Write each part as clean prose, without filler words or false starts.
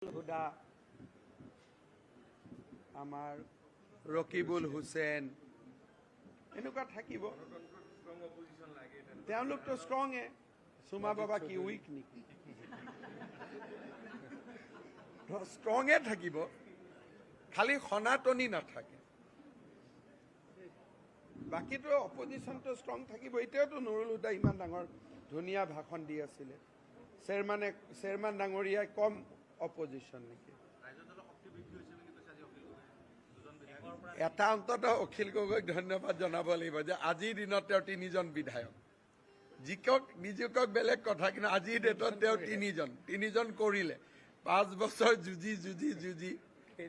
হুদা আমাৰ ৰকিবুল হুছেইন এনেকুৱা থাকিব তেওঁলোকতো ষ্ট্ৰঙে সুমা বাবা কি উইক নেকি ষ্ট্ৰঙে থাকিব খালি সনাতনী নাথাকে বাকীটো অপজিশ্যনটো ষ্ট্ৰং থাকিব এতিয়াতো নুৰুল হুদা ইমান ডাঙৰ ধুনীয়া ভাষণ দি আছিলে চেয়াৰমেন ডাঙৰীয়াই কম অপজিশ্যন নেকি এটা অন্তত অখিল গগৈক ধন্যবাদ জনাব লাগিব যে আজিৰ দিনত তেওঁ 3জন বিধায়ক জিকক নিজকক বেলেগ কথা কিন্তু আজিৰ ডেটত তেওঁ 3জন কৰিলে 5 বছৰ যুঁজি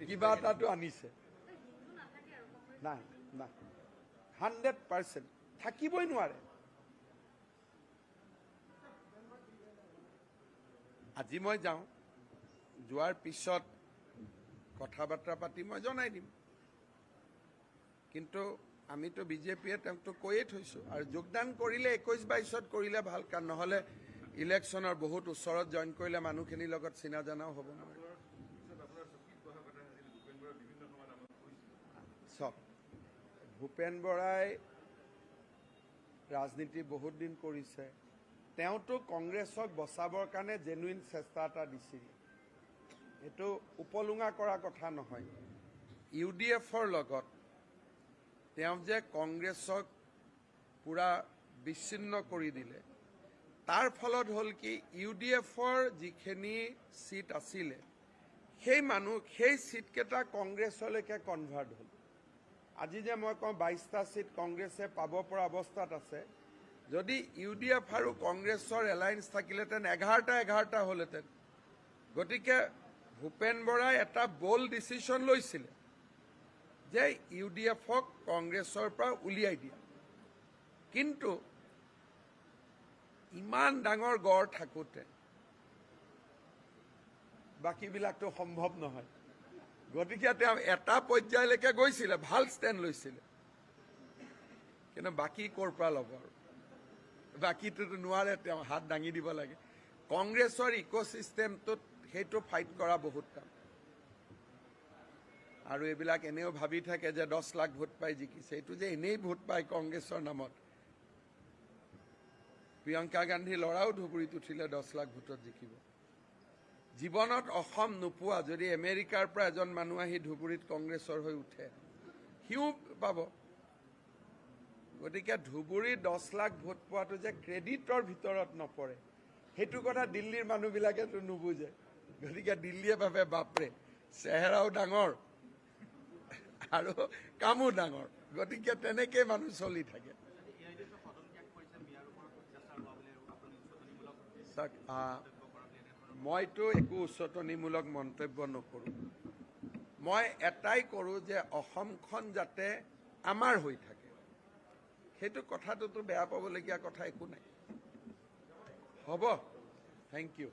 কিবা এটাতো আনিছে নাই নাই 100% থাকিবই নোৱাৰে আজি মই যাওঁ যোৱাৰ পিছত কথা বাৰ্তা পাতি মই জনাই দিম কিন্তু আমিতো বিজেপিয়ে তেওঁকতো কৈয়ে থৈছোঁ আৰু যোগদান কৰিলে 21-22ত কৰিলে ভাল কাৰণ নহ'লে ইলেকশ্যনৰ বহুত ওচৰত জইন কৰিলে মানুহখিনিৰ লগত চিনা জনাও হ'ব নোৱাৰে চব ভূপেন বৰাই ৰাজনীতি বহুত দিন কৰিছে তেওঁতো কংগ্ৰেছক বচাবৰ কাৰণে জেনুইন চেষ্টা এটা দিছিল এইটো উপলুঙা কৰা কথা নহয় UDFৰ লগত তেওঁ যে কংগ্ৰেছক পুৰা বিচ্ছিন্ন কৰি দিলে তাৰ ফলত হ'ল কি UDFৰ যিখিনি সিট আছিলে সেই সিটকেইটা কংগ্ৰেছলৈকে কনভাৰ্ট হ'ল আজি যে মই কওঁ 22টা সিট কংগ্ৰেছে পাব পৰা অৱস্থাত আছে যদি UDF আৰু কংগ্ৰেছৰ এলায়েন্স থাকিলেহেঁতেন 11টা হ'লহেঁতেন গতিকে ভূপেন বৰাই এটা বল্ড ডিচিশ্যন লৈছিলে যে UDFক কংগ্ৰেছৰ পৰা উলিয়াই দিয়া কিন্তু ইমান ডাঙৰ গড় থাকোঁতে বাকীবিলাকতো সম্ভৱ নহয় গতিকে তেওঁ এটা পৰ্যায়লৈকে গৈছিলে ভাল ষ্টেণ্ড লৈছিলে কিন্তু বাকী ক'ৰ পৰা ল'ব আৰু বাকীটোতো নোৱাৰে তেওঁ হাত দাঙি দিব লাগে কংগ্ৰেছৰ ইক'চিষ্টেমটোত সেইটো ফাইট কৰা বহুত কাম আৰু এইবিলাক এনেও ভাবি থাকে যে 10 লাখ ভোট পাই জিকিছে এইটো যে এনেই ভোট পায় কংগ্ৰেছৰ নামত প্ৰিয়ংকা গান্ধী ল'ৰাও ধুবুৰীত উঠিলে 10 লাখ ভোটত জিকিব জীৱনত অসম নোপোৱা যদি আমেৰিকাৰ পৰা এজন মানুহ আহি ধুবুৰীত কংগ্ৰেছৰ হৈ উঠে সিও পাব গতিকে ধুবুৰীত 10 লাখ ভোট পোৱাটো যে ক্ৰেডিটৰ ভিতৰত নপৰে সেইটো কথা দিল্লীৰ মানুহবিলাকেতো নুবুজে গতিকে দিল্লীয়ে ভাবে বাপৰে চেহেৰাও ডাঙৰ আৰু কামো ডাঙৰ গতিকে তেনেকে মানুহ চলি থাকে মইতো একো উচতনিমূলক মন্তব্য নকৰোঁ মই এটাই কৰোঁ যে অসমখন যাতে আমাৰ হৈ থাকে সেইটো কথাটোতো বেয়া পাবলগীয়া কথা একো নাই হ'ব থেংক ইউ